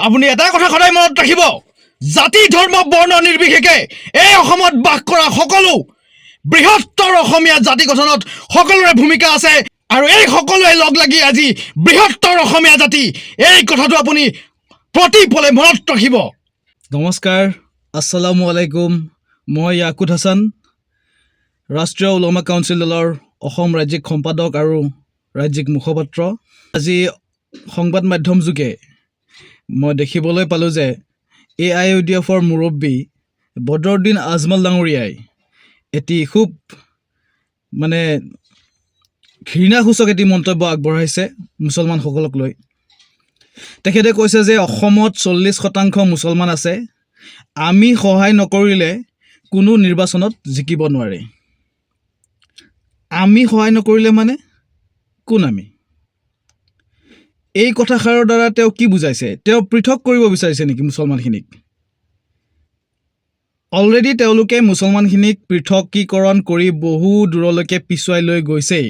আপুনি এটা কথা সদায় মনত ৰাখিব, জাতি ধৰ্ম বৰ্ণ নিৰ্বিশেষে এই অসমত বাস কৰা সকলো বৃহত্তৰ অসমীয়া জাতি গঠনত সকলোৰে ভূমিকা আছে আৰু এই সকলোৱে লগ লাগি আজি বৃহত্তৰ অসমীয়া জাতি, এই কথাটো আপুনি প্ৰতিপলে মনত ৰাখিব। নমস্কাৰ, আসসালামু আলাইকুম। মই ইয়াকুত হাছান, ৰাষ্ট্ৰীয় উলমা কাউন্সিল দলৰ অসম ৰাজ্যিক সম্পাদক আৰু ৰাজ্যিক মুখপাত্ৰ। আজি সংবাদ মাধ্যম যোগে মই দেখিবলৈ পালোঁ যে AIUDFৰ মুৰব্বী বদৰুদ্দিন আজমল ডাঙৰীয়াই এটি খুব ঘৃণাসূচক এটি মন্তব্য আগবঢ়াইছে মুছলমানসকলক লৈ। তেখেতে কৈছে যে অসমত 40% মুছলমান আছে, আমি সহায় নকৰিলে কোনো নিৰ্বাচনত জিকিব নোৱাৰে। আমি সহায় নকৰিলে মানে কোন আমি? এই কথাষাৰৰ দ্বাৰা তেওঁ কি বুজাইছে? তেওঁ পৃথক কৰিব বিচাৰিছে নেকি মুছলমানখিনিক? অলৰেডি তেওঁলোকে মুছলমানখিনিক পৃথকীকৰণ কৰি বহু দূৰলৈকে পিছুৱাই লৈ গৈছেই।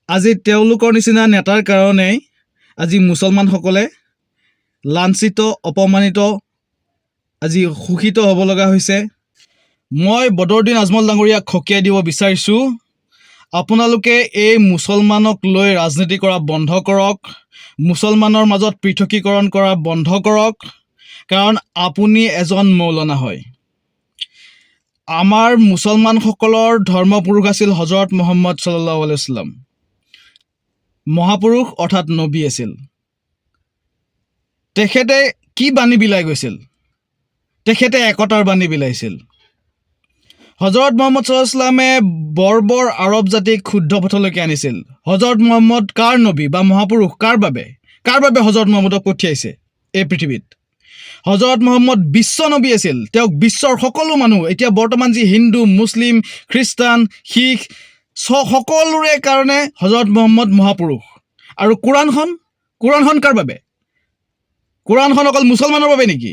আজি তেওঁলোকৰ নিচিনা নেতাৰ কাৰণেই আজি মুছলমানসকলে লাঞ্ছিত, অপমানিত, আজি শোষিত হ'ব লগা হৈছে। মই বদৰুদ্দিন আজমল ডাঙৰীয়াক সকীয়াই দিব বিচাৰিছোঁ, আপোনালোকে এই মুছলমানক লৈ ৰাজনীতি কৰা বন্ধ কৰক, মুছলমানৰ মাজত পৃথকীকৰণ কৰা বন্ধ কৰক, কাৰণ আপুনি এজন মৌলানা হয়। আমাৰ মুছলমানসকলৰ ধৰ্মপুৰুষ আছিল হজৰত মুহাম্মদ সাল্লাল্লাহু আলাইহি wasallam, মহাপুৰুষ অৰ্থাৎ নবী আছিল। তেখেতে কি বাণী বিলাই গৈছিল? তেখেতে একতাৰ বাণী বিলাইছিল। হজৰত মুহাম্মদ সাল্লাল্লাহু আলাইহি wasallamে বৰ্বৰ আৰব জাতিক শুদ্ধ পথলৈকে আনিছিল। হজৰত মুহাম্মদ কাৰ নবী বা মহাপুৰুষ? কাৰ বাবে হজৰত মুহাম্মদক পঠিয়াইছে এই পৃথিৱীত? হজৰত মুহাম্মদ বিশ্ব নবী আছিল। তেওঁক বিশ্বৰ সকলো মানুহ, এতিয়া বৰ্তমান যি হিন্দু, মুছলিম, খ্ৰীষ্টান, শিখ, সকলোৰে কাৰণে হজৰত মুহাম্মদ মহাপুৰুষ। আৰু কোৰাণখন কাৰ বাবে? কোৰাণখন অকল মুছলমানৰ বাবে নেকি?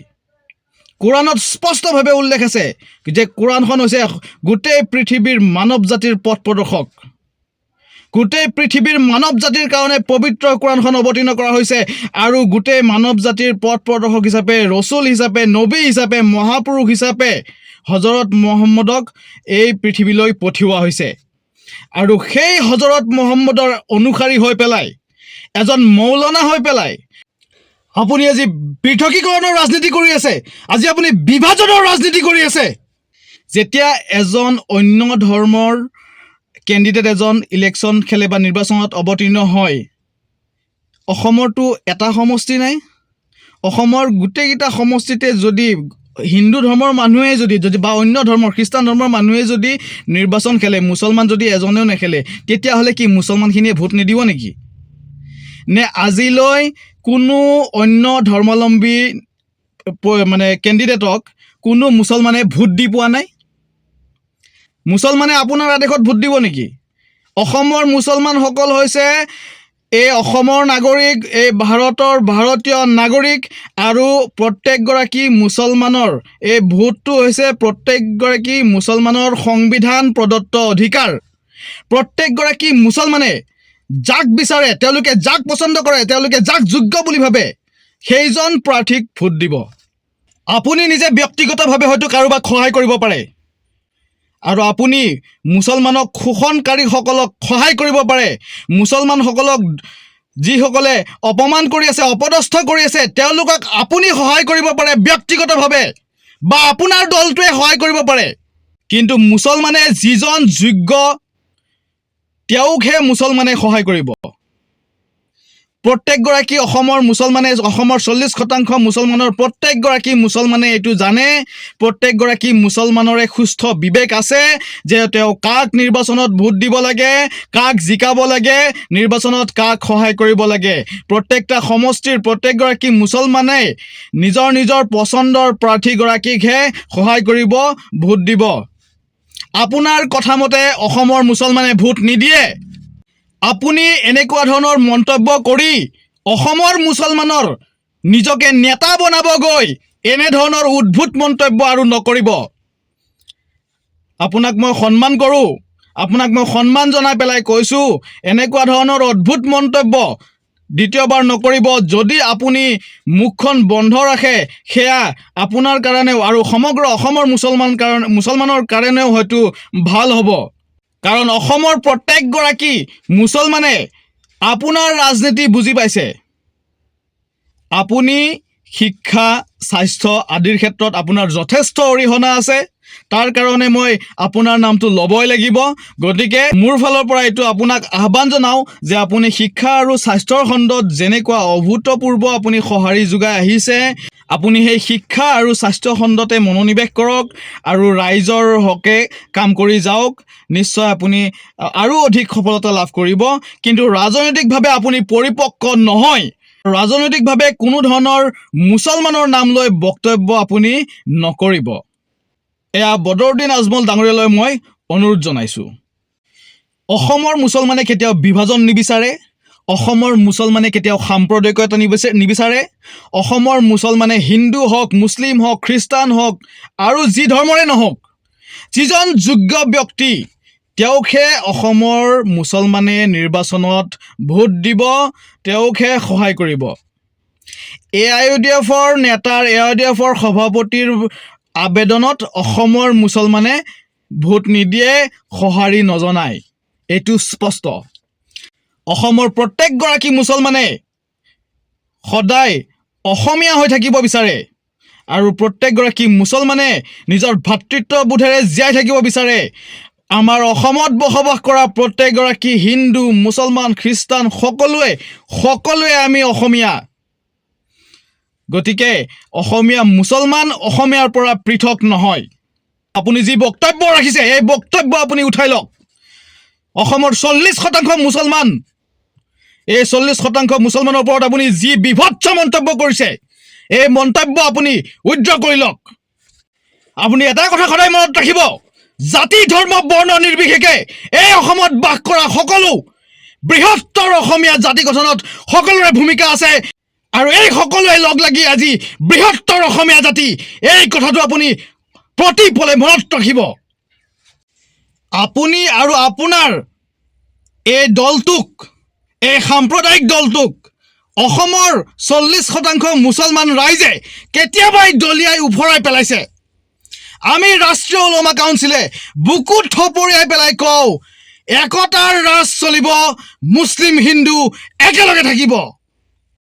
কোৰাণত স্পষ্টভাৱে উল্লেখ আছে যে কোৰাণখন হৈছে গোটেই পৃথিৱীৰ মানৱ জাতিৰ পথ প্ৰদৰ্শক। গোটেই পৃথিৱীৰ মানৱ জাতিৰ কাৰণে পবিত্ৰ কোৰাণখন অৱতীৰ্ণ কৰা হৈছে আৰু গোটেই মানৱ জাতিৰ পথ প্ৰদৰ্শক হিচাপে, ৰচুল হিচাপে, নবী হিচাপে, মহাপুৰুষ হিচাপে হজৰত মুহাম্মদক এই পৃথিৱীলৈ পঠিওৱা হৈছে। আৰু সেই হজৰত মুহাম্মদৰ অনুসাৰী হৈ পেলাই, এজন মৌলানা হৈ পেলাই আপুনি আজি পৃথকীকৰণৰ ৰাজনীতি কৰি আছে, আজি আপুনি বিভাজনৰ ৰাজনীতি কৰি আছে। যেতিয়া এজন অন্য ধৰ্মৰ কেণ্ডিডেট এজন ইলেকশ্যন খেলে বা নিৰ্বাচনত অৱতীৰ্ণ হয়, অসমৰতো এটা সমষ্টি নাই। অসমৰ গোটেইকেইটা সমষ্টিতে যদি হিন্দু ধৰ্মৰ মানুহে যদি বা অন্য ধৰ্মৰ খ্ৰীষ্টান ধৰ্মৰ মানুহে যদি নিৰ্বাচন খেলে, মুছলমান যদি এজনেও নেখেলে, তেতিয়াহ'লে কি মুছলমানখিনিয়ে ভোট নিদিব নেকি? নে আজিলৈ কোনো অন্য ধৰ্মাৱলম্বী কেণ্ডিডেটক কোনো মুছলমানে ভোট দি পোৱা নাই? মুছলমানে আপোনাৰ আদেশত ভোট দিব নেকি? অসমৰ মুছলমানসকল হৈছে এই অসমৰ নাগৰিক, এই ভাৰতীয় নাগৰিক, আৰু প্ৰত্যেকগৰাকী মুছলমানৰ এই ভোটটো হৈছে প্ৰত্যেকগৰাকী মুছলমানৰ সংবিধান প্ৰদত্ত অধিকাৰ। প্ৰত্যেকগৰাকী মুছলমানে যাক বিচাৰে, তেওঁলোকে যাক পচন্দ কৰে, তেওঁলোকে যাক যোগ্য বুলি ভাবে, সেইজন প্ৰাৰ্থীক ভোট দিব। আপুনি নিজে ব্যক্তিগতভাৱে হয়তো কাৰোবাক সহায় কৰিব পাৰে, আৰু আপুনি মুছলমানক শোষণকাৰীসকলক সহায় কৰিব পাৰে। মুছলমানসকলক যিসকলে অপমান কৰি আছে, অপদস্থ কৰি আছে, তেওঁলোকক আপুনি সহায় কৰিব পাৰে ব্যক্তিগতভাৱে, বা আপোনাৰ দলটোৱে সহায় কৰিব পাৰে। কিন্তু মুছলমানে যিজন যোগ্য, তেওঁকহে মুছলমানে সহায় কৰিব। প্ৰত্যেকগৰাকী অসমৰ মুছলমানে, অসমৰ 40% মুছলমানৰ প্ৰত্যেকগৰাকী মুছলমানে এইটো জানে, প্ৰত্যেকগৰাকী মুছলমানৰে সুস্থ বিবেক আছে যে তেওঁ কাক নিৰ্বাচনত ভোট দিব লাগে, কাক জিকাব লাগে, নিৰ্বাচনত কাক সহায় কৰিব লাগে। প্ৰত্যেকটা সমষ্টিৰ প্ৰত্যেকগৰাকী মুছলমানে নিজৰ পচন্দৰ প্ৰাৰ্থীগৰাকীকহে সহায় কৰিব, ভোট দিব। আপোনাৰ কথামতে অসমৰ মুছলমানে ভোট নিদিয়ে। আপুনি এনেকুৱা ধৰণৰ মন্তব্য কৰি অসমৰ মুছলমানৰ নিজকে নেতা বনাব গৈ এনেধৰণৰ উদ্ভুত মন্তব্য আৰু নকৰিব। আপোনাক মই সন্মান কৰোঁ, আপোনাক মই সন্মান জনাই পেলাই কৈছোঁ, এনেকুৱা ধৰণৰ অদ্ভুত মন্তব্য দ্বিতীয়বাৰ নকৰিব। যদি আপুনি মুখখন বন্ধ ৰাখে সেয়া আপোনাৰ কাৰণেও আৰু সমগ্ৰ অসমৰ মুছলমানৰ কাৰণেও হয়তো ভাল হ'ব। কাৰণ অসমৰ প্ৰত্যেকগৰাকী মুছলমানে আপোনাৰ ৰাজনীতি বুজি পাইছে। আপুনি শিক্ষা, স্বাস্থ্য আদিৰ ক্ষেত্ৰত আপোনাৰ যথেষ্ট অৰিহণা আছে। তাৰ কাৰণে মই আপোনাৰ নামটো ল'বই লাগিব। গতিকে মোৰ ফালৰ পৰা এইটো আপোনাক আহ্বান জনাওঁ যে আপুনি শিক্ষা আৰু স্বাস্থ্যৰ খণ্ডত যেনেকুৱা অভূতপূৰ্ব আপুনি সঁহাৰি যোগাই আহিছে, আপুনি সেই শিক্ষা আৰু স্বাস্থ্য খণ্ডতে মনোনিৱেশ কৰক আৰু ৰাইজৰ হকে কাম কৰি যাওক। নিশ্চয় আপুনি আৰু অধিক সফলতা লাভ কৰিব। কিন্তু ৰাজনৈতিকভাৱে আপুনি পৰিপক্ক নহয়। ৰাজনৈতিকভাৱে কোনো ধৰণৰ মুছলমানৰ নাম লৈ বক্তব্য আপুনি নকৰিব। এয়া বদৰুদ্দিন আজমল ডাঙৰীয়ালৈ মই অনুৰোধ জনাইছোঁ। অসমৰ মুছলমানে কেতিয়াও বিভাজন নিবিচাৰে। অসমৰ মুছলমানে কেতিয়াও সাম্প্ৰদায়িকতা নিবিচাৰে। অসমৰ মুছলমানে হিন্দু হওক, মুছলিম হওক, খ্ৰীষ্টান হওক আৰু যি ধৰ্মৰে নহওক, যিজন যোগ্য ব্যক্তি তেওঁকহে অসমৰ মুছলমানে নিৰ্বাচনত ভোট দিব, তেওঁকহে সহায় কৰিব। AIUDFৰ নেতাৰ, AIUDFৰ সভাপতিৰ আবেদনত অসমৰ মুছলমানে ভোট নিদিয়ে, সঁহাৰি নজনায়। এইটো স্পষ্ট। অসমৰ প্ৰত্যেকগৰাকী মুছলমানে সদায় অসমীয়া হৈ থাকিব বিচাৰে আৰু প্ৰত্যেকগৰাকী মুছলমানে নিজৰ ভাতৃত্ববোধেৰে জীয়াই থাকিব বিচাৰে। আমাৰ অসমত বসবাস কৰা প্ৰত্যেকগৰাকী হিন্দু, মুছলমান, খ্ৰীষ্টান সকলোৱে আমি অসমীয়া। গতিকে অসমীয়া মুছলমান অসমীয়াৰ পৰা পৃথক নহয়। আপুনি যি বক্তব্য ৰাখিছে এই বক্তব্য আপুনি উঠাই লওক। অসমৰ 40% মুছলমান, এই 40% মুছলমানৰ ওপৰত আপুনি যি বিভৎস মন্তব্য কৰিছে, এই মন্তব্য আপুনি উইথড্ৰ কৰি লওক। আপুনি এটা কথা সদায় মনত ৰাখিব, জাতি, ধৰ্ম, বৰ্ণ নিৰ্বিশেষে এই অসমত বাস কৰা সকলো বৃহত্তৰ অসমীয়া জাতি গঠনত সকলোৰে ভূমিকা আছে আৰু এই সকলোৱে লগ লাগি আজি বৃহত্তৰ অসমীয়া জাতি, এই কথাটো আপুনি প্ৰতিপলে মনত ৰাখিব। আপুনি আৰু আপোনাৰ এই দলটোক, এই সাম্প্ৰদায়িক দলটোক অসমৰ 40% মুছলমান ৰাইজে কেতিয়াবাই দলিয়াই উফৰাই পেলাইছে। আমি ৰাষ্ট্ৰীয় ওলমা কাউন্সিলে বুকুত থপৰিয়াই পেলাই কওঁ, একতাৰ ৰাজ চলিব, মুছলিম হিন্দু একেলগে থাকিব।